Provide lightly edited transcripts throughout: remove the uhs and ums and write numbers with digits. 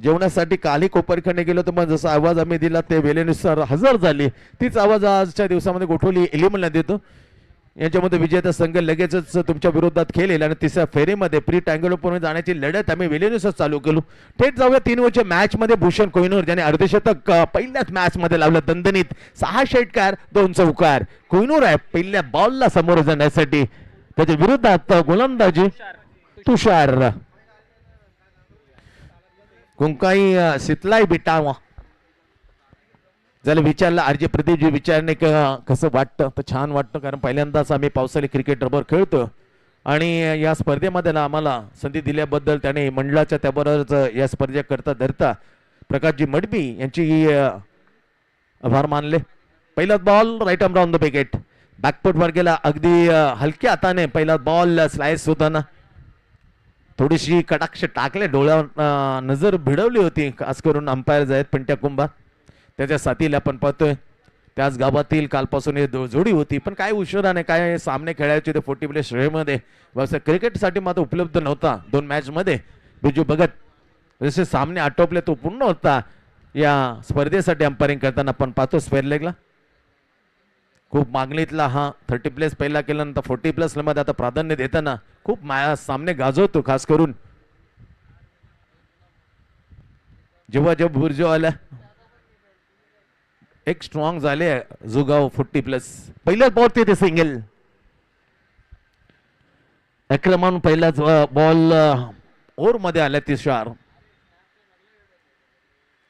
जेवणासाठी काली कोपरखंडे गेलो तर मग जसा आवाज आम्ही दिला ते वेळेनुसार हजर झाली, तीच आवाज आजच्या दिवसामध्ये गोठवली एलिमनला देतो. यांच्यामध्ये विजेता संघ लगेचच तुमच्या विरोधात खेळेल आणि तिसऱ्या फेरीमध्ये प्री टँगलोपर्यंत जाण्याची लढत आम्ही वेळेनुसार चालू केलो. थेट जाऊया 3 ओव्हरच्या मॅच मध्ये. भूषण कोहिनूर ज्याने अर्धशतक पहिल्याच मॅच मध्ये लावलं दणदणीत. 6 षटकार 2 चौकार. कोहिनूर आहे पहिल्या बॉलला समोर जाण्यासाठी. त्याच्या विरोधात गोलंदाजी तुषार कुंकाई सितलाई बिटावा. ज्याला विचारलं आरजे प्रदीपजी विचारणे कसं वाटतं तर छान वाटतं, कारण पहिल्यांदाच आम्ही पावसाळी क्रिकेट रबर खेळतो आणि या स्पर्धेमध्ये आम्हाला संधी दिल्याबद्दल त्याने मंडळाच्या त्याबरोबरच या स्पर्धेकरता धरता प्रकाशजी मडबी यांची आभार मानले. पहिला ball right arm round the wicket. Back foot वर गेला अगदी हलक्या हाताने. पहिला बॉल स्लाइस होताना थोडीशी कटाक्ष टाकले, डोळ्यावर नजर भिडवली होती खास करून अंपायर आहेत पिंट्या कुंभार. त्याच्या साथीला आपण पाहतोय त्याच गावातील कालपासून जोडी होती, पण काय उशिराने काय सामने खेळायचे ते 40 प्ले श्रेणीमध्ये. बस क्रिकेटसाठी मात्र उपलब्ध नव्हता 2 मॅच मध्ये. बिजू भगत जसे सामने आटोपले तो पूर्ण होता या स्पर्धेसाठी अंपायरिंग करताना आपण पाहतो. स्क्वेअर लेगला खूप मागणीतला हा 30 प्लेस पहिला केल्यानंतर 40 प्लस मध्ये आता प्राधान्य देताना खूप सामने गाजवतो. खास करून जेव्हा बुर्जो आला एक स्ट्रॉंग झाले जुगाव 40 प्लस. पहिल्याच बॉल ते सिंगल. अक्रमण पहिलाच बॉल ओव्हर मध्ये आला. 30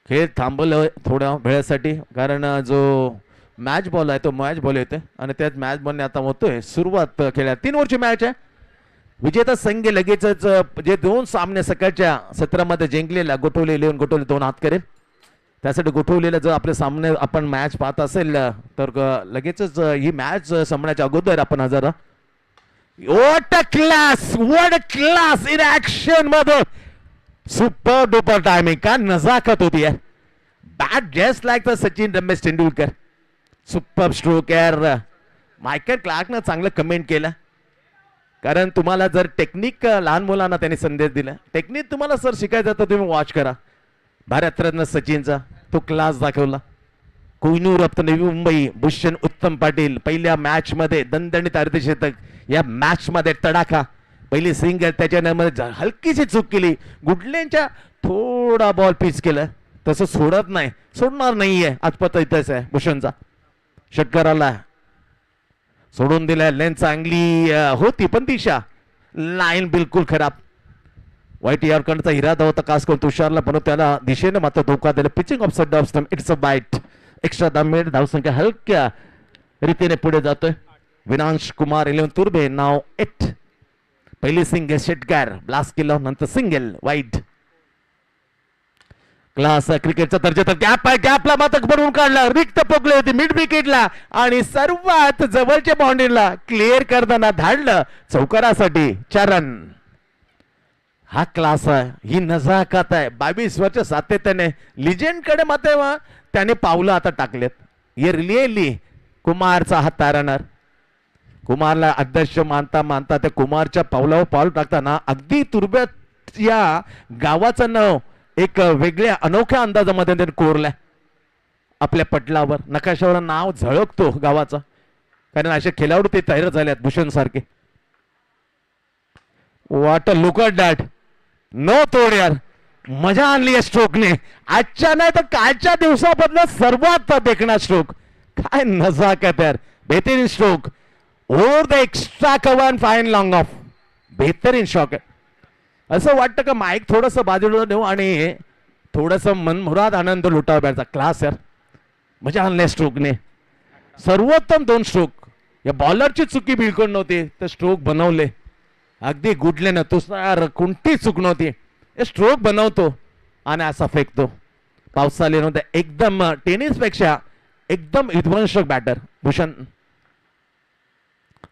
खेळ थांबवलं थोड्या वेळासाठी, कारण जो मॅच बॉल आहे तो मॅच बॉल येते आणि त्याच मॅच बॉलने आता होतोय सुरुवात खेळात. 3 ओव्हरची मॅच आहे. विजेता संघ लगेचच जे 2 सामने सकाळच्या सत्रामध्ये जिंकलेला गोठवले 11 गोठवले 2 हात करेल. त्यासाठी गोठवलेला जर आपले सामने आपण मॅच पाहत असेल तर लगेचच ही मॅच संपण्याच्या अगोदर आपण हजर. What a class in action मध्ये. Super duper timing. का नजाकत होती यार. Bat just like the Sachin Ramesh Tendulkar. Super stroke यार. मायकल क्लार्कनं चांगलं कमेंट केलं, कारण तुम्हाला जर टेक्निक लहान मुलांना त्यांनी संदेश दिला. टेक्निक तुम्हाला सर शिकायचं तर तुम्ही वॉच करा. भारतरत्न सचिनचा तो क्लास दाखवला. कोहिनूर ऑफ नवी मुंबई भूषण उत्तम पाटील पहिल्या मॅच मध्ये दणदणीत अर्धशतक. या मॅच मध्ये तडाखा. पहिली सिंगल त्याच्या हलकीशी चूक केली. गुडलेंच्या थोडा बॉल पिच केला. तसं सोडत नाही, सोडणार नाहीये. आजपत इथंच आहे भूषणचा. षटकाराला सोडून दिला. लेन चांगली होती पण दिशा लाईन बिलकुल खराब. व्हाईट यॉर्करचा इरादा होता खास करून तुषारला, पण त्याला दिशेने मात्र धोका दिला. Pitching off side off stump. It's a bite. Extra 10 minute. धावसंख्या हलक्या रीतीने पुढे जातोय. विनांश कुमार 11 तुर्बे नाव 8. पहिली सिंगल षटकार ब्लास्ट केला, नंतर सिंगल वाईट. क्लास क्रिकेटचा दर्जा. तर गॅप आहे. गॅपला मात्र भरून काढला. रिक्त पोकले होते मिड विकेटला आणि सर्वात जवळच्या बाउंड्रीला क्लिअर करताना धाडलं चौकारासाठी 4 रन. हा क्लास आहे, ही नजाकत आहे. 22 वर्ष सातत्याने लिजेंड कडे मात्र त्याने पावलं आता टाकलेत. हे रिअली कुमारचा हात तारणार. कुमारला आदर्श मानता मानता त्या कुमारच्या पावलावर पाऊल टाकताना अगदी तुर्ब्यात या गावाचं नाव एक वेगळ्या अनोख्या अंदाजामध्ये त्यांनी कोरलाय. आपल्या पटलावर नकाशावर नाव झळकतो गावाचा, कारण असे खेळाडू ते तयार झालेत भूषण सारखे. What a look at that. No तोड यार. मजा आणली या स्ट्रोकने. आजच्या नाही तर कालच्या दिवसामधला सर्वात देखणा स्ट्रोक. काय नजाकत यार. बेहतरीन stroke. Over the extra cover fine long of. बेहतरीन शॉक आहे. असं वाटतं का माईक थोडस बाजूला नेऊ आणि थोडस मनमुराद आनंद लुटावा पाहिजे. क्लास यार. मजा आणल्या स्ट्रोकने. सर्वोत्तम 2 स्ट्रोक. या बॉलरची चुकी बिलकुल नव्हती, तर स्ट्रोक बनवले अगदी गुडले ना. तुषार कोणती चूक नव्हती. स्ट्रोक बनवतो आणि असा फेकतो. पावसाले नव्हते. एकदम टेनिस पेक्षा एकदम विध्वंसक बॅटर भूषण.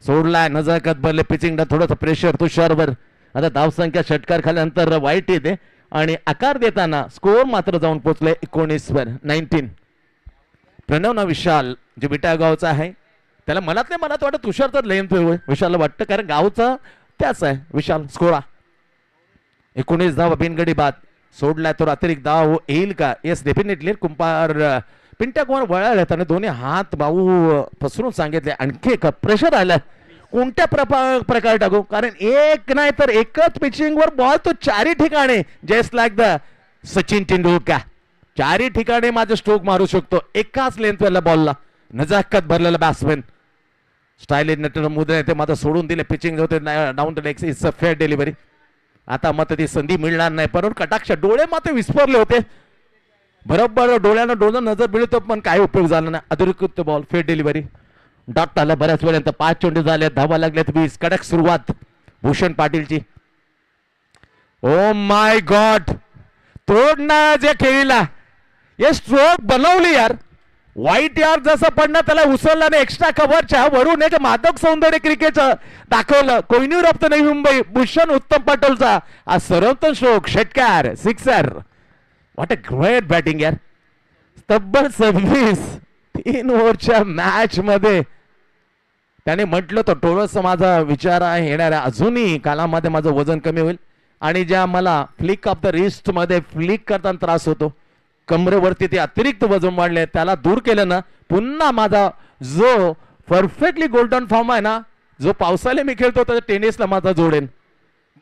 सोडलाय नजाकत भरले. पिचिंगला थोडंसं प्रेशर तुषारवर. आता धावसंख्या षटकार खाल्यानंतर वाईट येते आणि आकार देताना स्कोअर मात्र जाऊन पोहोचले 19 वर 19. प्रणव ना विशाल जे बिटा गावचा आहे, त्याला मनातल्या मनात वाटत तुषार तर लेन विशालला वाटतं, कारण गावचा त्याच आहे विशाल. स्कोरा 19 धावा बिनगडी बाद. सोडला तर अतिरिक्त धाव येईल का? Yes definitely. कुंभार पिंट्या कुमार वळाले त्याने दोन्ही हात भाऊ पसरून सांगितले. आणखी एक प्रेशर आलं. कोणत्या प्रकारे टाकू? कारण एक नाही तर एकच पिचिंग वर बॉल तो चारही ठिकाणी just like the Sachin Tendulkar चारही ठिकाणी माझं स्ट्रोक मारू शकतो एकाच लेंथ वाला बॉलला. नजाकत भरलेला बॅट्समॅन स्टायलिश नटन मुद्रे ते मात्र सोडून दिले. पिचिंग होते down to leg. It's a fair delivery. आता मात्र ती संधी मिळणार नाही. परंतु कटाक्ष डोळे मात्र विस्फरले होते. बरोबर डोळ्यानं डोळं नजर मिळतो पण काय उपयोग झाला नाही. अतिरिक्त बॉल फेअर डिलिव्हरी. डॉट आला बऱ्याच वेळेनंत 5 चेंडू झाले. धावा लागल्यात 20. कडक सुरुवात भूषण पाटीलची. ओ माय गॉड तोड ना जे खेळीला हे स्ट्रोक बनवली यार. वाईट यार जसं पडणं त्याला उचललं आणि एक्स्ट्रा कव्हरच्या वरून एक मादक सौंदर्य क्रिकेटचं दाखवलं. कोहिनूर ऑफ द नवी मुंबई भूषण उत्तम पाटीलचा हा सर्वोत्तम स्ट्रोक. षटकार sixer. What a great batting यार. तब्बल 26 3 ओव्हरच्या मॅच मध्ये त्याने म्हटलं तर थोडस माझा विचार आहे येणाऱ्या अजूनही कालामध्ये माझं वजन कमी होईल आणि ज्या मला फ्लिक ऑफ द रिस्ट मध्ये फ्लिक करताना त्रास होतो कमरेवरती ते अतिरिक्त वजन वाढले त्याला दूर केलं ना पुन्हा माझा जो परफेक्टली गोल्डन फॉर्म आहे ना जो पावसाळ्यात मी खेळतो तर टेनिसला माझा जोडेन.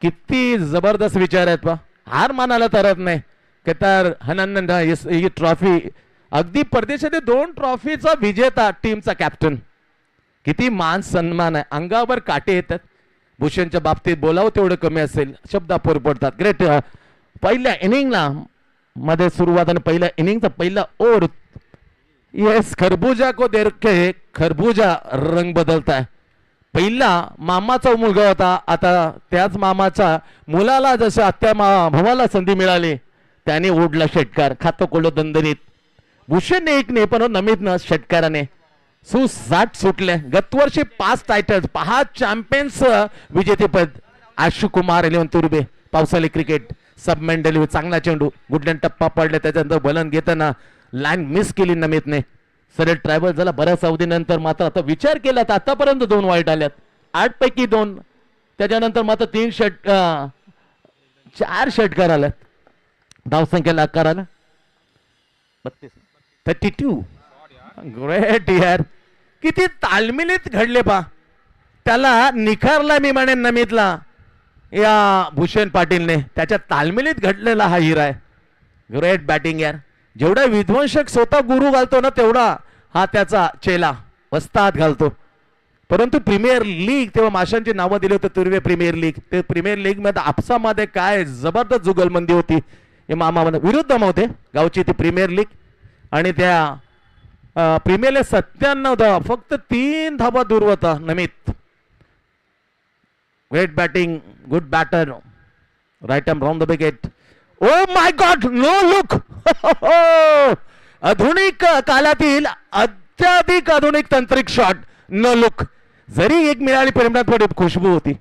किती जबरदस्त विचार आहेत पा. हार मानायला तरत नाही की तर हनन ही ट्रॉफी अगदी परदेशातील 2 ट्रॉफीचा विजेता टीमचा कॅप्टन. किती मान सन्मान आहे. अंगावर काटे येतात. भूषणच्या बाबतीत बोलावं तेवढं कमी असेल. शब्द अपुरे पडतात. ग्रेट. पहिल्या इनिंगला मध्ये सुरुवात आणि पहिल्या इनिंगचा पहिला ओव्हर. येस खरबूजा को देखे खरबूजा रंग बदलता है. पहिला मामाचा मुलगा होता आता त्याच मामाचा मुलाला जसं आत्या भावाला संधी मिळाली त्याने ओढला षटकार. खातो कोलो दणदणीत. भूषणने एक नाही पण नमितनं षटकाराने सुसाट सुटले. गतवर्षी 5 टायटल्स 5 चॅम्पियन्स विजेतेपद. आशु कुमार 11 तुर्बे. पावसाळी क्रिकेट सबमेन डिलिव्हरी चांगला चेंडू गुडलन टप्पा पडले त्याच्यानंतर बलन घेताना लाईन मिस केली नमितने. सरळ ट्रॅव्हल झाला बऱ्याच अवधीनंतर मात्र आता विचार केला तर आतापर्यंत 2 वाईट आल्यात 8 पैकी 2 त्याच्यानंतर मात्र 4 षटकार आल्यात. धावसंख्येला आकार आला 32. ग्रेट यार. किती तालमिलीत घडले पा. त्याला निखारला मी म्हणेन नमितला या भूषण पाटीलने. त्याच्या तालमिलीत घडलेला हा हिरा आहे. ग्रेट बॅटिंग यार. जेवढा विध्वंसक स्वतः गुरु घालतो ना तेवढा हा त्याचा चेला वस्ताद घालतो. परंतु प्रीमियर लीग तेव्हा माशांची नावं दिली होती तुर्वे प्रीमियर लीग. ते प्रीमियर लीग मध्ये आपसामध्ये काय जबरदस्त जुगलबंदी होती. हे मामामध्ये विरुद्ध होते गावची ती प्रीमियर लीग आणि त्या प्रीमियर लीग 97 धावा फक्त 3 धावा दूर होता Namit. Great batting good batter. Right arm round the wicket. Oh my god no look. आधुनिक काळातील अत्याधिक आधुनिक तांत्रिक शॉट नो लुक. जरी एक मिळाली परिमाणात थोडी खुशबू होती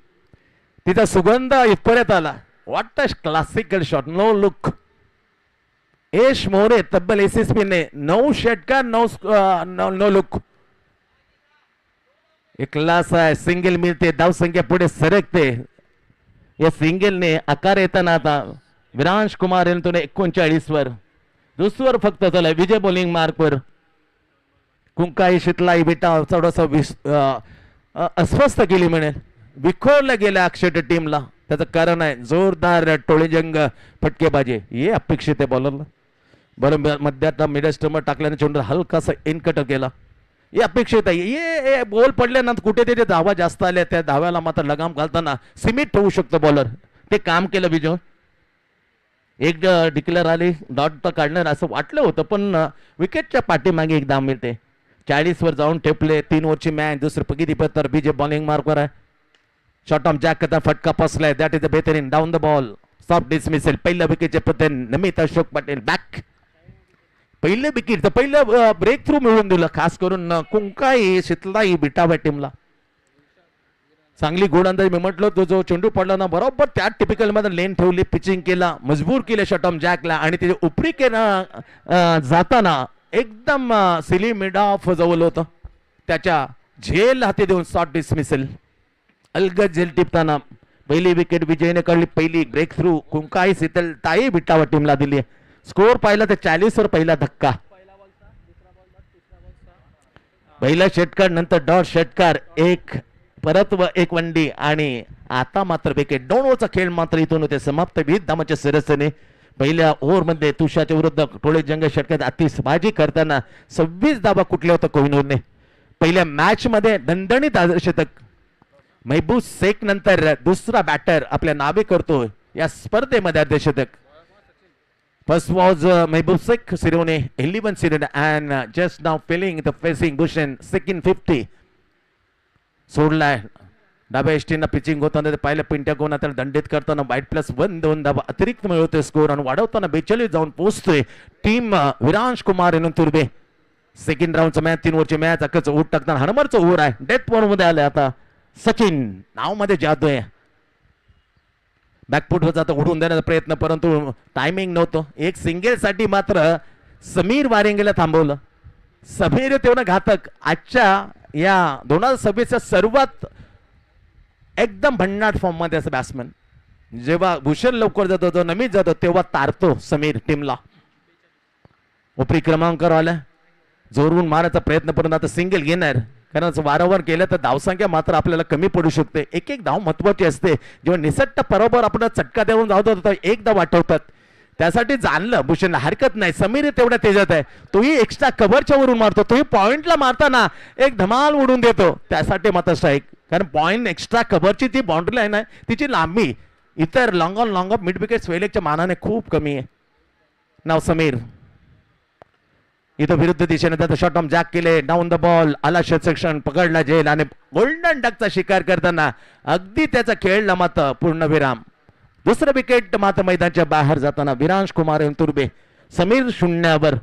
तिचा सुगंध इथपर्यंत आला. What a classical shot no look. Yash More तब्बल SSP ने 9 षटकार 9 लुक. एक क्लास आहे. सिंगल मिळते धाव संख्या पुढे सरकते. या सिंगलने आकार येताना आता विरांश कुमार यांनी 39 वर दुसवर फक्त झाला विजय बॉलिंग मार्क वर. कुंकाई शितलाई बेटा थोडासा अस्वस्थ केली म्हणेल. विखोरला गेला अक्षर टीमला. त्याचं कारण आहे जोरदार टोळीजंग फटकेबाजी. हे अपेक्षित आहे बॉलरला. बरं मध्यात मिडल स्टंपर टाकल्याने चेंडू हलकासा इनकट केला. हे अपेक्षित आहे. हे बॉल पडल्यानंतर कुठे ते धावा जास्त आल्या त्या धाव्याला मात्र लगाम घालताना सीमित ठेवू शकतो बॉलर. ते काम केलं विजय. एक डिक्लेअर आली डॉट तर काढणार असं वाटलं होतं पण विकेटच्या पाठीमागे एक धाव मिळते. 40 वर जाऊन ठेपले. 3 ओव्हरची मॅच. दुसरी पगीदी पत्तर बीजे बॉलिंग मार्कवर आहे. शॉर्ट ऑफ जॅक करता फटका पसलाय. दॅट इज अ बेहतरीन down the ball soft dismissal. पहिल्या विकेटचे पतन नमित अशोक पटेल बॅक. पहिलं विकेट पहिलं ब्रेक थ्रू मिळवून दिलं खास करून कुंकाई शितलाई बिटावा टीमला. चांगली गोलंदाजी मी म्हटलं तो जो चेंडू पडला ना बरोबर त्या टिपिकल मध्ये लेन ठेवली. पिचिंग केला मजबूर केले शॉट ऑफ जॅकला आणि त्याच्या उपरी जाताना एकदम सिली मिड ऑफ जवळ होतं. त्याच्या झेल हाती देऊन शॉट डिसमिसल. अलगद झेल टिपताना पहिली विकेट विजयने काढली. पहिली ब्रेक थ्रू कुंकाई शीतल ताई बिटावा टीमला दिली. स्कोर पाहिला तर 40 वर पहिला धक्का. पहिला षटकार नंतर डॉट षटकार, एक परत व एक वंडी आणि आता मात्र विकेट. 2 ओव्हरचा खेळ मात्र इथून होते समाप्त. 20 धावांच्या सरसने पहिल्या ओव्हर मध्ये तुषाच्या विरुद्ध टोळे जंग षटकात आतिषबाजी करताना 26 धावा कुठल्या होतं कोहिनूरने. पहिल्या मॅच मध्ये दणदणीत शतक. महबूब शेख नंतर दुसरा बॅटर आपल्या नावे करतो या स्पर्धेमध्ये अर्धशतक. First was Mahbub Sheikh Sirone, 11 Sirone, and just now filling the facing Bhushan, second 50. सोडलाय डाव्या एसटीनं पिचिंग होताना ते पाहिलं. पिंट्या कोणा त्याला दंडित करताना -1 2 धावा अतिरिक्त मिळवतोय स्कोर आणि वाढवताना 42 जाऊन पोहोचतोय टीम विरांश कुमार यांना तुर्बे. सेकंड राऊंडचा मॅच 3 ओव्हरची मॅच अख्खच ओट टाकताना हनुमरचं ओव्हर आहे. डेथ बॉल मध्ये आलं आता सचिन नाव मध्ये जादू आहे. बॅकफुट जातं उडून देण्याचा प्रयत्न परंतु टायमिंग नव्हतं. एक सिंगल साठी मात्र समीर वारेंगेला थांबवलं. समीर तेवढं घातक आजच्या या 2026च्या सर्वात एकदम भन्नाट फॉर्म मध्ये असं बॅट्समन. जेव्हा भूषण लवकर जातो जो नमीत जातो तेव्हा तारतो समीर टीमला. उपरी क्रमांकावर आला जोरून मारायचा प्रयत्न करून आता सिंगल घेणार. कारण वारंवार केलं तर धावसंख्या मात्र आपल्याला कमी पडू शकते. एक एक धाव महत्वाची असते. जेव्हा निसट्ट बरोबर आपण चटका देऊन जाऊ तर एक धाव वाटवतात. त्यासाठी जाणलं भूषणला हरकत नाही. समीर तेवढ्या तेजात आहे. तोही एक्स्ट्रा कव्हरच्या वरून मारतो. तोही पॉइंटला मारताना एक धमाल उडून देतो. त्यासाठी मात्र स्ट्राईक. कारण पॉइंट एक्स्ट्रा कव्हरची ती बाउंड्री लाईन आहे तिची लांबी इतर long on long off mid wicket स्वेलेकच्या मानाने खूप कमी आहे. नाव समीर इथं विरुद्ध दिशेने त्याचा शॉट ऑन जॅक केले. डाऊन द बॉल आला सेक्शन पकडला जेल आणि गोल्डन डकचा शिकार करताना अगदी त्याचा खेळला मात्र पूर्णविराम. दुसरं विकेट मात्र मैदानाच्या बाहेर जाताना विरांश कुमार तुर्बे. समीर 0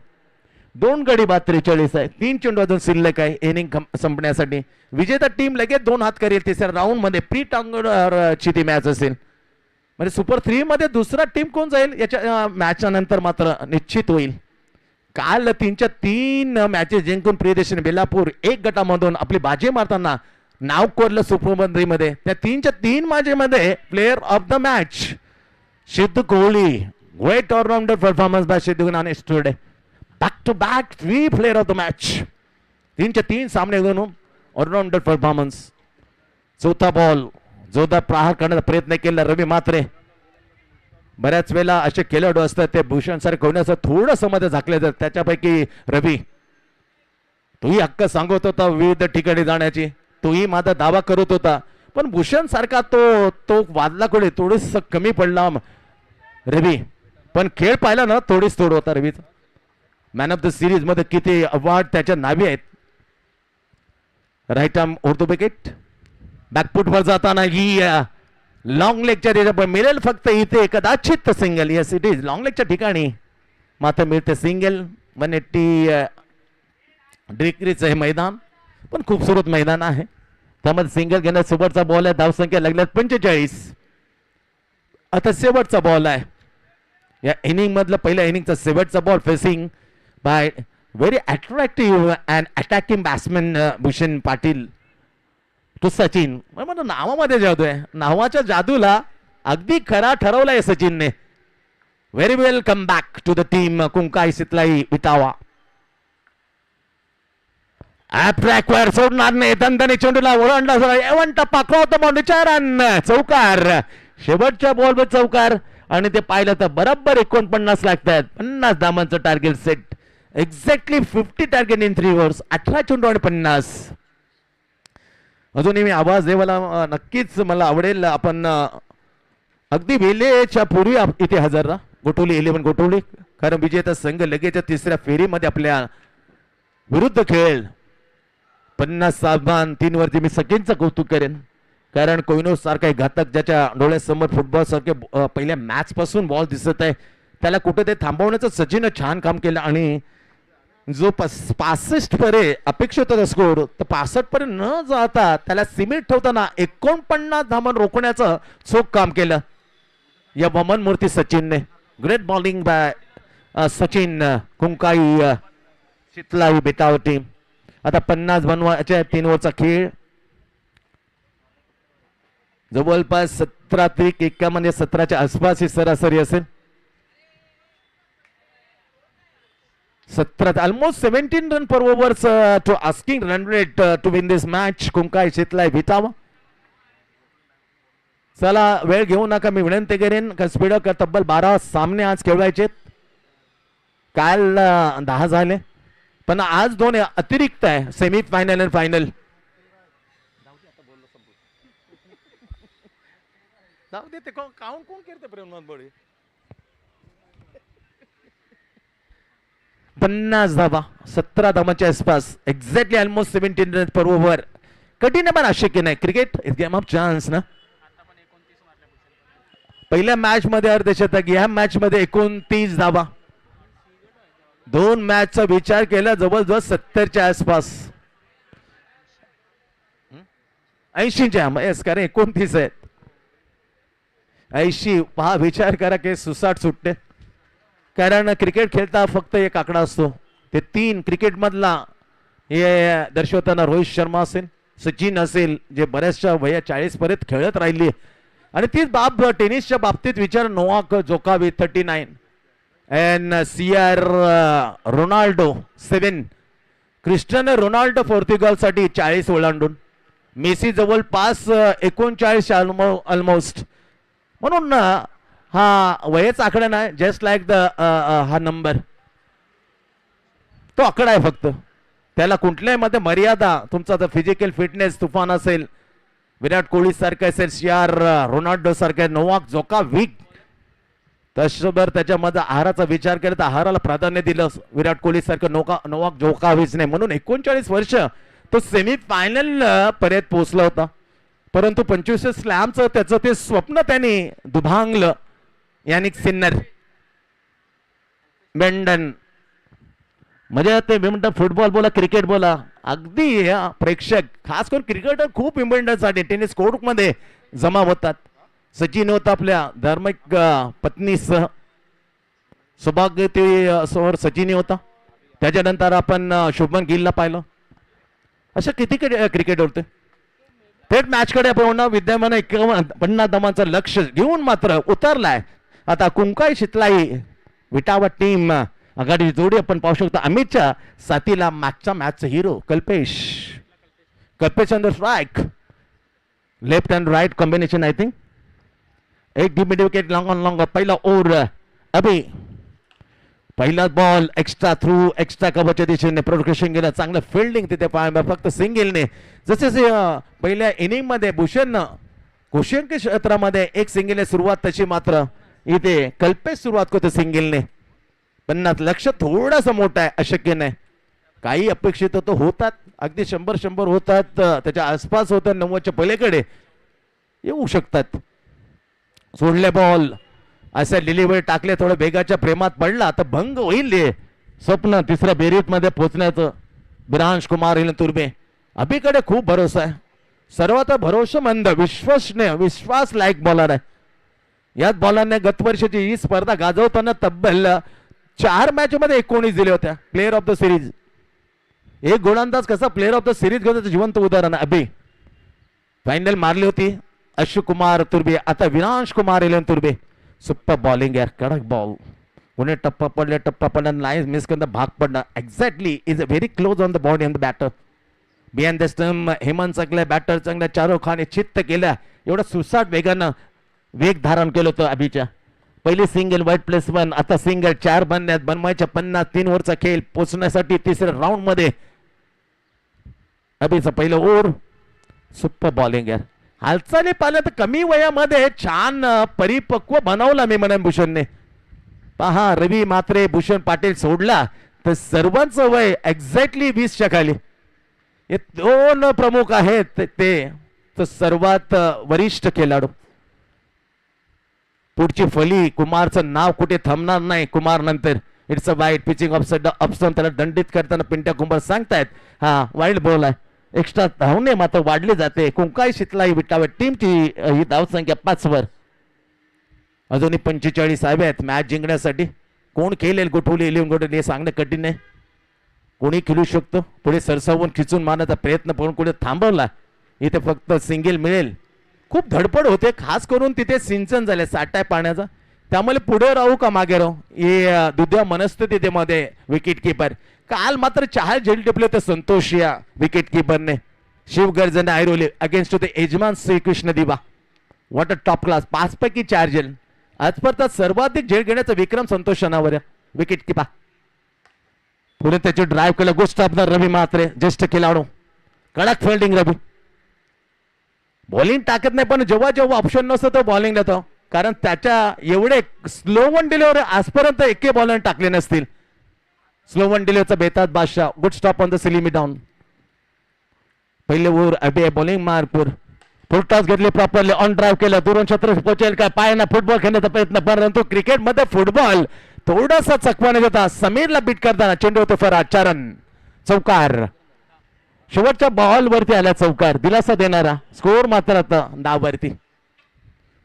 2 गडी बाद 43 आहे. 3 चेंडू अजून शिल्लक आहे इनिंग संपण्यासाठी. विजेता टीम लगेच 2 हात करेल तिसऱ्या राऊंड मध्ये. प्री टांगरची ती मॅच असेल म्हणजे सुपर 3 मध्ये दुसरा टीम कोण जाईल याच्या मॅच नंतर मात्र निश्चित होईल. काल 3च्या 3 मॅचेस जिंकून प्रियदर्शनी बेलापूर एक गटामधून आपली बाजी मारताना नाव कोरलं सुपर मध्ये. त्या 3च्या 3 माझेमध्ये player of the match Siddhu Kohli. Great allrounder performance by Siddhu नाने स्टुडे. Back to back 3 player of the match. 3च्या 3 सामने घेऊन ऑलराउंडर परफॉर्मन्स. चौथा बॉल जोरदार प्रहार करण्याचा प्रयत्न केला रवी मात्रे. बऱ्याच वेळेला असे खेळाडू असतात ते भूषण सारखे होण्याचं थोडंसं मध्ये झाकले जातात. त्याच्यापैकी रवी तोही हक्क सांगत होता विविध ठिकाणी जाण्याची. तोही माझा दावा करत होता पण भूषण सारखा तो वादला कडे थोडस कमी पडला रवी. पण खेळ पाहिला ना थोडीच थोड होता रवीचा. मॅन ऑफ द सिरीज मध्ये किती अवॉर्ड त्याच्या नावे आहेत. Right arm over the wicket. Back foot वर जाताना ही लॉंग लेगच्या त्याच्या मिळेल फक्त इथे कदाचित single. Yes it is long लेगच्या ठिकाणी मात्र मिळते सिंगल. 180 डिग्रीचं हे मैदान पण खूपसूरत मैदान आहे. त्यामध्ये सिंगल घेण्यात शेवटचा बॉल आहे. धावसंख्या लागल्यात 45. आता शेवटचा बॉल आहे या इनिंग मधला. पहिल्या इनिंगचा शेवटचा ball facing by very attractive and attacking batsman Bhushan Patil to Sachin. म्हणून नावामध्ये जादू आहे. नावाच्या जादूला अगदी खरा ठरवलाय सचिनने. Very well come back to the team Kunkai Sitlai Etawah. वर सोडणार नाही. दणदणी चेंडूला ओलांडला एवन टप्पा क्रॉस बाउंड्रीचा रन. चौकार. शेवटच्या बॉलवर चौकार आणि ते पाहिलं तर बरोबर 49 लागतात. 50 धावांचं target set. Exactly 50 target in 3 overs. 18 चेंडू आणि 50. अजूनही मी आवाज देवाला नक्कीच मला आवडेल. आपण अगदी वेळेच्या पूर्वी इथे हजर राहा. गोटवली 11 गोटवली. कारण विजेता संघ लगेच तिसऱ्या फेरीमध्ये आपल्या विरुद्ध खेळ. 50 सामान 3 वरती मी सचिनचं कौतुक करेन. कारण कोहिनूर सारखा घातक ज्याच्या डोळ्यासमोर फुटबॉल सारखे पहिल्या मॅच पासून बॉल दिसत आहे त्याला कुठे ते थांबवण्याचं सचिननं छान काम केलं. आणि जो 65 परे अपेक्षित होता स्कोर तर 65 पर्यंत न जाता त्याला सिमेंट ठेवताना 49 धावन रोखण्याचं चोख काम केलं या वमन मूर्ती सचिनने. Great bowling by Sachin Kunkai Shitlai बेटाव टीम. आता 50 बनवायचे 3 ओव्हरचा खेळ. जवळपास 17 त्रिक 51 17च्या आसपास ही सरासरी असेल. 17 almost 17 run per overs to asking run rate to win this match. कुंकाई शितलाय भितावा. चला वेळ घेऊ नका, मी विनंती करेन का स्पीड का तब्बल 12 सामने आज खेळवायचे. काल 10 झाले पण आज 2 अतिरिक्त आहे, सेमी फायनल आणि फायनल. जाऊ दे ते काउंट कोण करते प्रेमनाथ बळी. 50 धावा 17 धावांच्या आसपास एक्झॅक्टली ऑलमोस्ट 17 रन पर ओव्हर. कठीण पण अशक्य नाही. Cricket is game of chance ना. पहिल्या मॅच मध्ये अर्धशतक, या मॅच मध्ये 29 धावा. 2 मॅचचा विचार केला जवळजवळ 70च्या आसपास. 80च्या कारण 29 आहेत. 80 पहा, विचार करा की सुसाट सुटते. कारण क्रिकेट खेळता फक्त एक आकडा असतो, ते 3 क्रिकेट मधला हे दर्शवताना रोहित शर्मा असेल, सचिन असेल, जे बऱ्याचशा वया 40 पर्यंत खेळत राहिली. आणि तीच बाब टेनिसच्या बाबतीत विचार, नोवाक जोकोविच 39 and CR Ronaldo 7, Cristiano Ronaldo Portugal साठी 40 ओलांडून, मेसी जवळपास 39 ऑलमोस्ट. म्हणून हा वयच आकडा नाही, जस्ट लाईक द हा नंबर तो आकडा आहे फक्त. त्याला कुठल्याही मध्ये मर्यादा, तुमचा जर फिजिकल फिटनेस तुफान असेल, विराट कोहली सारखं असेल, CR रोनाल्डो सारखं, नोवाक जोकोविच, तसबर त्याच्यामध्ये आहाराचा विचार केला तर आहाराला प्राधान्य दिलं विराट कोहली सारखं नोवाक जोकोविचने. म्हणून 39 वर्ष तो सेमी फायनल पर्यंत पोहोचला होता. परंतु 25 स्लॅमचं त्याचं ते स्वप्न त्यांनी दुभांगलं. यानिक सिन्नर बेंडन म्हणजे ते विंबल्डन फुटबॉल बोला, क्रिकेट बोला, अगदी प्रेक्षक खास करून क्रिकेटर खूप विंबल्डनसाठी टेनिस कोर्ट मध्ये जमा होतात. सचिन होता आपल्या धार्मिक पत्नीसह, सौभाग्यवती समोर सचिन होता. त्याच्यानंतर आपण शुभमन गिलला पाहिलं. अशा किती क्रिकेट होते. थेट मॅच कडे आपण विद्यमान 50 धावांचं लक्ष घेऊन मात्र उतरलाय. आता कुंकाई शितलाई विटावा टीम आघाडी जोडी आपण पाहू शकतो. अमितच्या साथीला मॅचचा hero Kalpesh under strike, left and right combination. I think एक deep mid wicket, long on long. पहिला ओव्हर अभि, पहिला बॉल एक्स्ट्रा थ्रू, एक्स्ट्रा कव्हरच्या दिशेने प्रोडक्शन गेलं. चांगलं फिल्डिंग तिथे पाहायला फक्त सिंगलने. जसे पहिल्या इनिंग मध्ये भूषण कुशंक क्षेत्रामध्ये एक सिंगलने सुरुवात, तशी मात्र इथे कल्पेश सुरुवात करतो सिंगलने. 50 लक्ष थोडंसं मोठं आहे, अशक्य नाही. काही अपेक्षित होतात, अगदी 100 होतात, त्याच्या आसपास होतात, 90च्या पलीकडे येऊ शकतात. सोडले बॉल, असे डिलिव्हरी टाकले, थोडं वेगाच्या प्रेमात पडला तर भंग होईल. स्वप्न तिसऱ्या बेरीत मध्ये पोहोचण्याचं विरांश कुमार तुर्बे. अभिकडे खूप भरोसा आहे, सर्वात भरोसेमंद, विश्वसनीय, विश्वास लायक बॉलर आहे. याच बॉलरने गत वर्षाची ही स्पर्धा गाजवताना तब्बल 4 मॅच मध्ये 19 दिले होत्या. प्लेअर ऑफ द सिरीज, एक गोलंदाज कसा प्लेअर ऑफ द सिरीज घेतो जिवंत उदाहरण. अभि फायनल मारली होती अशोक कुमार तुर्बे. आता विरांश कुमार तुर्बे. सुपर बॉलिंग यार, कडक बॉल. उन्हें टप्पा पडला लाईन मिस करणं भाग पडणं. Exactly is very close on the body on the batter. Behind the stump Hemant चांगल्या बॅटर चांगल्या शाहरुख खान चित्त केल्या. एवढं सुसाट वेगानं वेग धारण केलं होतं अभिच्या. पहिली सिंगल वाईट प्लेस 1, आता सिंगल 4 बनवायच्या 50. 3 ओव्हरचा खेळ पोचण्यासाठी तिसऱ्या राऊंड मध्ये अभिचं पहिलं ओव्हर. सुपर बॉलिंग यार. हालचाली पाहिलं तर कमी वयामध्ये छान परिपक्व बनवला मी म्हणेन भूषणने. पहा रवी मात्रे, भूषण पाटील सोडला तर सर्वांचं वय एक्झॅक्टली 20च्या खाली. हे 2 प्रमुख आहेत ते तर सर्वात वरिष्ठ खेळाडू. पुढची फली, कुमारचं नाव कुठे थांबणार नाही. कुमार नंतर it's a wide pitching option त्याला दंडित करताना पिंट्या कुंभार सांगतायत हा वाईल्ड बॉल आहे. एक्स्ट्रा धावणे मात्र वाढली जाते. कुंकाई शितलाई विटावे टीमची ही धावसंख्या 5 वर. अजूनही 45 आहेत मॅच जिंकण्यासाठी. कोण खेळेल गोठवली 11 गोठवली हे सांगणं कठीण आहे. कोणी खेळू शकतो. पुढे सरसावून खिचून मारण्याचा प्रयत्न करून कुठे थांबवला. इथे फक्त सिंगल मिळेल खूप धडपड होते, खास करून तिथे सिंचन झाले साठाय पाण्याचा, त्यामुळे पुढे राहू का मागे राहू हे दुध्या मनस्थितीमध्ये विकेट किपर. काल मात्र 4 झेल टिपले होते संतोष या विकेट किपरने. शिवगर्जन ऐरोली अगेन्स्ट द यजमान श्रीकृष्ण दिवा. व्हॉट अ टॉप क्लास, 5 पैकी 4 झेल. आजपर्यंत सर्वाधिक झेल घेण्याचा विक्रम संतोष शनावर विकेट किपर. पुढे त्याचे ड्राईव्ह केलं गोष्ट आपला रवी म्हात्रे, ज्येष्ठ खेळाडू, कडक फिल्डिंग रवी. बॉलिंग टाकत नाही पण जेव्हा जेव्हा ऑप्शन नसतं तो बॉलिंग देतो, कारण त्याच्या एवढे स्लो वन डिलिव्हरी आजपर्यंत एके बॉलर टाकले नसतील. स्लो वन डिलिव्हरचा बेताज बादशाह. गुड स्टॉप ऑन द सिलिमी डाऊन. पहिले ओव्हर अबे बॉलिंग मारपूर फुल टॉस घेतले प्रॉपरली, ऑन ड्राईव्ह केलं, दुरून छत्र पोहोचेल का पायाना फुटबॉल खेळण्याचा प्रयत्न, परंतु क्रिकेटमध्ये फुटबॉल थोडासा चकवाने देता समीरला बीट करताना चेंडू होतो फरार. 4 रन, चौकार. शेवटच्या बॉल वरती आला चौकार, दिलासा देणारा. स्कोर मात्र आता 10 वरती.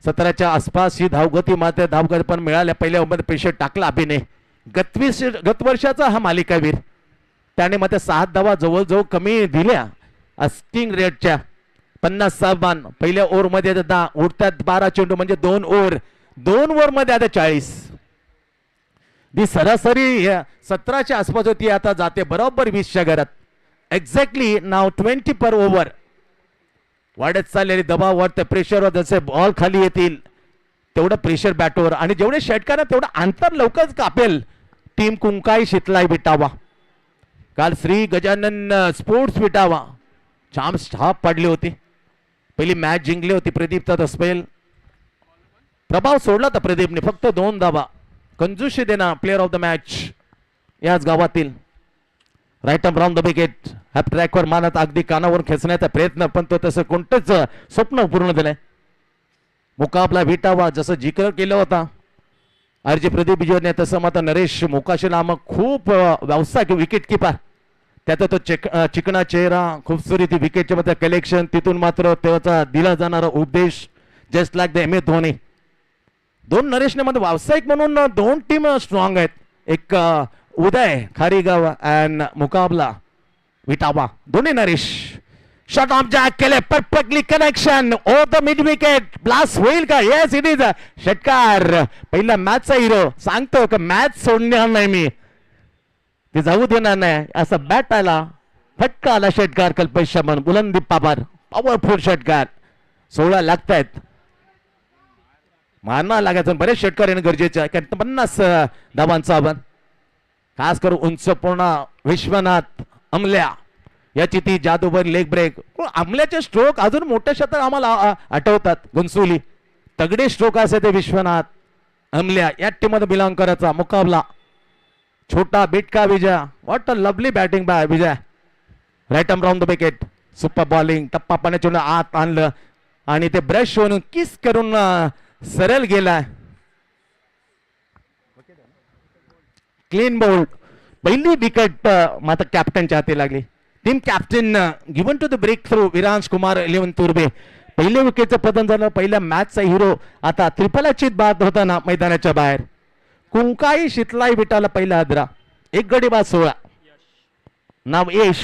17च्या आसपास ही धावगती मात्र धावगती पण मिळाल्या. पहिल्या ओव्हरमध्ये प्रेशर टाकला अभिनय. गत वर्षाचा हा मालिकावीर, त्याने मात्र 7 धावा जवळजवळ कमी दिल्या अस्टिंग रेटच्या. 50 बाण पहिल्या ओव्हर मध्ये 10, उडत्यात 12 चेंडू म्हणजे 2 ओव्हर. 2 ओव्हर मध्ये आता 40. दी सरासरी 17च्या आसपास होती, आता जाते बरोबर 20च्या घरात. एक्झॅक्टली नाव 20 पर ओव्हर. वाढत चाललेली दबाव वाढते, प्रेशरवर जसे बॉल खाली येतील तेवढं प्रेशर बॅटवर, आणि जेवढे षटकार तेवढं अंतर लवकरच कापेल टीम कुंकाई शितलाई विटावा. काल श्री गजानन स्पोर्ट्स विटावा छान स्टॉप पडली होती. पहिली मॅच जिंकली होती प्रदीप तस्पेल. प्रभाव सोडला तर प्रदीपने फक्त 2 धावा. कंजूशी देना प्लेअर ऑफ द मॅच याच गावातील. Right arm round the wicket. ह्या ट्रॅकवर मानत अगदी कानावर खेचण्याचा प्रयत्न, पण तो तसं कोणतंच स्वप्न पूर्ण झालंय. मुकाबला विटावा जसं जिकर केलं होता आरजी प्रदीप विजयने, तसं मात्र नरेश मोकाशी नामक खूप व्यावसायिक विकेट किपर. त्याचा तो चिकना चेहरा, खूपसुरी विकेटच्या मध्ये कलेक्शन, तिथून मात्र त्याचा दिला जाणारा उपदेश just like the MA. Dhoni. 2 नरेशने मध्ये व्यावसायिक म्हणून 2 टीम स्ट्रॉंग आहेत. एक उदय खारीगाव अँड मुकाबला विटावा. दोन्ही नरेश. शॉट ऑफ जॅक केले, perfectly connection over the mid wicket. Blast होईल का? Yes it is. षटकार. पहिला मॅचचा हिरो सांगतो का मॅच सोडणार नाही मी, ते जाऊ देणार नाही. असा बॅट आला, फटका आला, षटकार. कल्पेश शमन बुलंदी पाबार, पॉवरफुल षटकार. 16 लागतायत, मारणार लागायचं. बरेच षटकार येणं गरजेचं आहे, कारण 50 धावांचा आव्हान. खास करून उंच पूर्ण विश्वनाथ अमल्या याची ती जादूभर लेग ब्रेक. अमल्याचे स्ट्रोक अजून मोठे शतक आम्हाला आठवतात. गुंसुली तगडे स्ट्रोक असे ते विश्वनाथ अमल्या या टीम मध्ये बिलॉंग करायचा. मुकाबला छोटा बिटका Vijay. What a lovely batting by Vijay. Right arm round the wicket. Super bowling. टप्पा पाण्याच्या आत आणलं आणि ते ब्रश होऊन किस करून सरळ गेला. Clean bowled. पहिली विकेट मात्र कॅप्टनच्या हाती लागली. Team captain given to the breakthrough Viransh Kumar 11 तुर्बे. पहिल्या विकेटचं पतन झालं. पहिल्या मॅचचा हिरो आता त्रिफलाचीत बाद होताना मैदानाच्या बाहेर. कुंकाई शितलाई विटाला पहिला हादरा. 1 गडी बाद 16. नाव यश.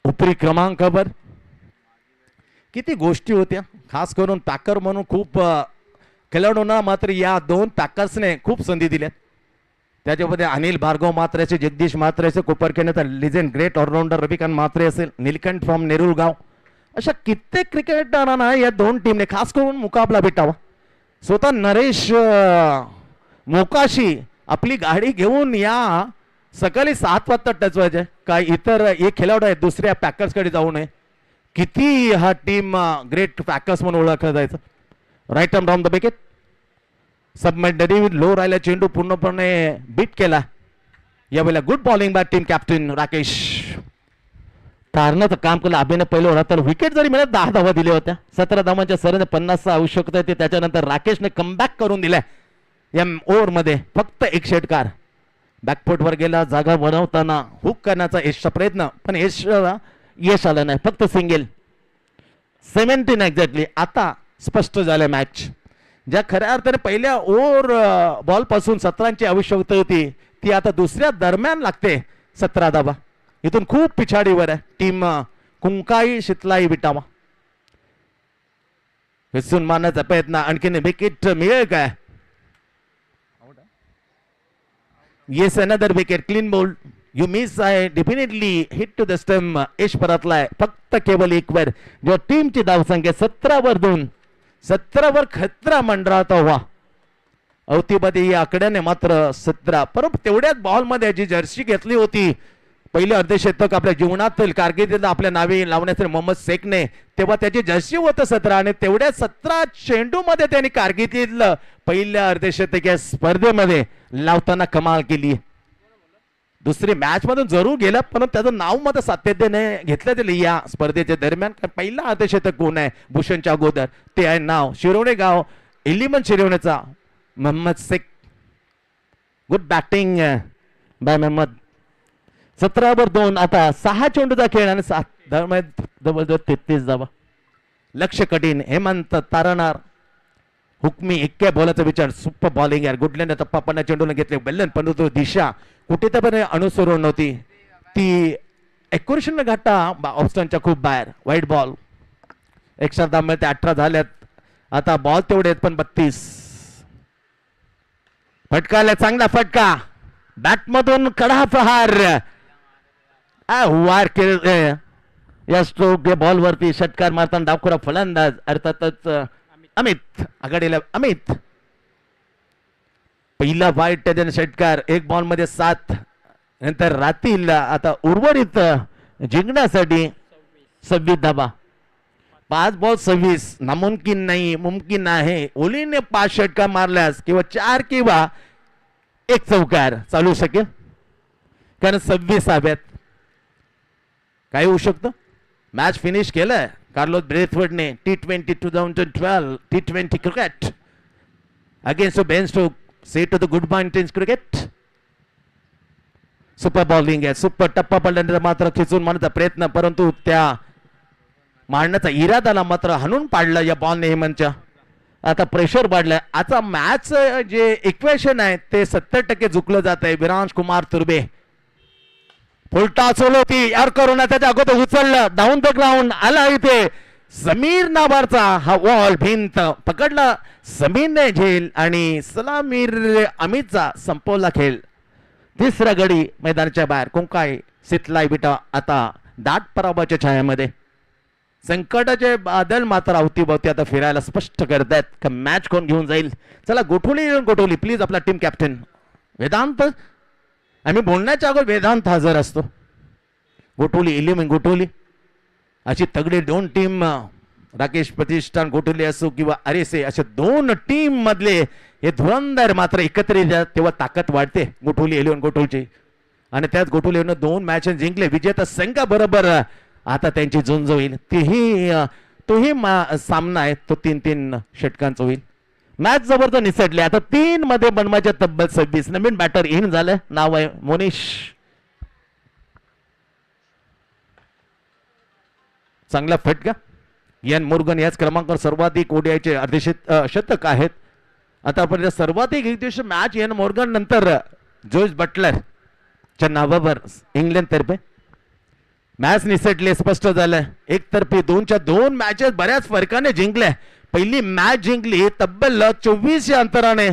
उपरी क्रमांकावर किती गोष्टी होत्या. खास करून पॅकर म्हणून खूप खेळाडूंना मात्र या 2 पॅकर्सने खूप संधी दिल्यात. त्याच्यामध्ये अनिल भार्गव मात्रे असे, जगदीश मात्रे असे, कोपरखेड्याचा लिजेंड ग्रेट ऑलराऊंडर रविकांत मात्रे असेल, नीलकंठ फ्रॉम नेरुल गाव, अशा कित्येक क्रिकेटरांना या 2 टीमने खास करून मुकाबला भेटावा. स्वतः नरेश मोकाशी आपली गाडी घेऊन या सकाळी 7 वाजता टच व्हायचे. काय इतर एक खेळाडू आहेत दुसऱ्या पॅकर्सकडे जाऊ नये. किती हा टीम ग्रेट पॅकर्स म्हणून ओळखला जायचं. Right arm round the wicket. सबमिटरी लो राहिला चेंडू पूर्णपणे बीट केला. यावेळेला good bowling by team captain Rakesh. तारणाचं काम केलं अभिनय. पहिलं होता तर विकेट जरी मिळत 10 धावा दिल्या होत्या. 17 धावांच्या सराने 50 आवश्यकता होती. त्याच्यानंतर राकेशने कमबॅक करून दिलाय या ओव्हर मध्ये. फक्त 1 षटकार. बॅकफुटवर गेला, जागा बनवताना हुक करण्याचा यशचा प्रयत्न, पण यश आलं नाही. फक्त सिंगल. 17 एक्झॅक्टली. आता स्पष्ट झालं मॅच. ज्या खऱ्या अर्थाने पहिल्या ओव्हर बॉल पासून 17ची आवश्यकता होती ती आता दुसऱ्या दरम्यान लागते. 17 धावा. इथून खूप पिछाडीवर आहे टीम कुंकाई शितलाई विटावा. हिसून मारण्याचा प्रयत्न, आणखीन विकेट मिळेल काय? Yes, another wicket, clean bowled. You miss आहे, definitely hit to the stump. Yash परतलाय फक्त केवळ एक वर. जो टीमची धावसंख्या 17 वर 2, 17 वर खतरा मंडळात व्हा. अवतीमध्ये या आकड्याने मात्र 17, परंतु तेवढ्याच बॉल मध्ये जी जर्सी घेतली होती पहिले अर्धशतक आपल्या जीवनातील कारकिर्दीत आपल्या नावे लावण्यासाठी मोहम्मद शेखने, तेव्हा त्याची जर्सी होतं 17 आणि तेवढ्या 17 चेंडू मध्ये त्यांनी कारकिर्दीतलं पहिल्या अर्धशतक या स्पर्धेमध्ये लावताना कमाल केली. दुसरी मॅच मधून जरूर गेला, पण त्याचं नाव मात्र सातत्याने घेतलं गेलं या स्पर्धेच्या दरम्यान. पहिला अर्धशतक कोण आहे भूषणच्या अगोदर, ते आहे नाव शिरोडे गाव, इलिमन शिरोडेचा Mohammed Shaikh. Good batting by Mohammed. 17 वर 2. आता 6 चेंडूचा खेळ आणि 7 जवळजवळ 33 धावा. लक्ष कठीण. हेमंत तारणार हुकमी 21 बॉलाचा विचार. सुपर बॉलिंग यार. गुडलँड टप्पा चेंडूला घेतले बेलन, पण तो दिशा कुठे तर अनुसरून नव्हती ती. एक्युरेशन घाटा ऑप्शनच्या खूप बाहेर. वाईट बॉल. एक्स्ट्रा धाव ते 18 झाल्यात. आता बॉल तेवढे आहेत पण 32. फटकाला चांगला फटका. बॅट मधून कडा प्रहार. वार केले या स्ट्रोक बॉल वरती. षटकार मारताना डावखुरा फलंदाज अर्थातच अमित आघाडीला. अमित पहिला वाईट त्याने षटकार. एक बॉल मध्ये 7. नंतर रातील आता उर्वरित जिंकण्यासाठी 26 धावा. 5 बॉल 26 नामुमकिन नाही, मुमकिन आहे. ओलीने 5 षटकार मारल्यास किंवा 4 किंवा 1 चौकार चालू शकेल, कारण 26 हव्यात. काय होऊ शकतं. मॅच फिनिश केलंय कार्लोस ब्रेथवर्डने. T20 2012 T20 cricket against Ben Stokes. Say to the goodbye tens cricket. Super bowling आहे. सुपर टप्पा पडल्यानंतर मात्र खिचून मारण्याचा प्रयत्न, परंतु त्या मारण्याचा इरादाला मात्र हाणून पाडलं या बॉलने हेमंतच्या. आता प्रेशर वाढलंय. आता मॅच जे इक्वेशन आहे ते 70% झुकलं जात आहे. विरांश कुमार तुर्बे फुलटा होती यार करून त्याच्या अगोदर उचललं. डाऊन द ग्राउंड आला इथे. समीर नावारचा हा वॉल भिंत पकडला समीरने झेल आणि सलामीर अमितचा संपवला खेळ. तिसरा गडी मैदानाच्या बाहेर. कुंकाई शितलाई विटा आता दाट पराभवाच्या छायामध्ये. संकटाचे बादल मात्र अवतीभवती आता फिरायला स्पष्ट करतायत का मॅच कोण घेऊन जाईल. चला गोठवली प्लीज आपला टीम कॅप्टन वेदांत. आम्ही बोलण्याच्या अगोदर वेदांत हजर असतो. गोठवली इलेवन गोठवली अशी तगडी 2 टीम. राकेश प्रतिष्ठान गोठवली असो किंवा आरएसए अशा 2 टीम मधले हे धुरंधर मात्र एकत्रित तेव्हा ताकद वाढते गोठवली इलेवन गोठवलीची. आणि त्याच गोठवली 2 मॅच जिंकले. विजेता संघाबरोबर आता त्यांची झुंज होईल. तोही सामना आहे तो 3-3 षटकांचा होईल. मॅच जबरदस्त निसटले. आता 3 मध्ये बनवायच्या तब्बल 26. नवीन बॅटर इन झालं. नाव आहे मोनिश. चांगला फटका. यान मोर्गन याच क्रमांकावर सर्वाधिक ओडीआयचे अर्धशतक आहेत. आतापर्यंत सर्वाधिक एकदिवसीय मॅच यान मोर्गन नंतर जोस बटलर च्या नावावर इंग्लंड तर्फे. मॅच निसटले. स्पष्ट झालं एकतर्फी 2 मॅचेस बऱ्याच फरकाने जिंकल्या. पहिली मॅच जिंकली तब्बल 24 या अंतराने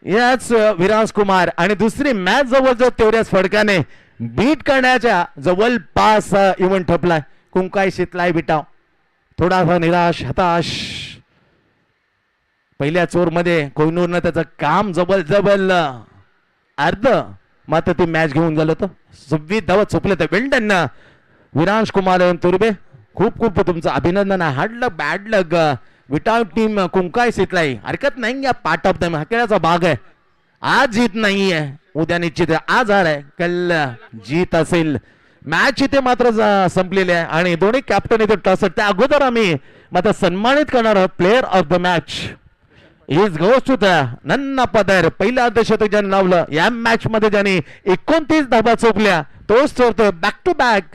याच विराज कुमार आणि दुसरी मॅच जवळजवळ तेवढ्याच फरकाने बीट करण्याच्या जवळपास इव्हेंट ठपलाय. कुंकाई शितलाई विटाव थोडासा निराश हताश. पहिल्या चोर मध्ये कोहिनूरनं त्याचं काम जवळ अर्ध मात्र ती मॅच घेऊन झालं होतं. 26 धावा चुकले तर वेल्डन विरांश कुमार तुर्बे खूप खूप तुमचं अभिनंदन. हार्ड लक बॅड लक विटाउट टीम कुंकाई शितलाई. हरकत नाही या पार्ट ऑफ द हा खेळाचा भाग आहे. आज जीत नाही आहे उद्या निश्चित आहे. आज हार आहे कल जीत असेल. मॅच इथे मात्र संपलेली आहे आणि दोन्ही कॅप्टन इथे टॉस. त्या अगोदर आम्ही मात्र सन्मानित करणार आहोत player of the match. Is goes to the नन्ना पदर. पहिल्या अर्धशतक ज्याने लावलं या मॅच मध्ये ज्याने 29 धावा चोपल्या तोच चोरतो बॅक टू बॅक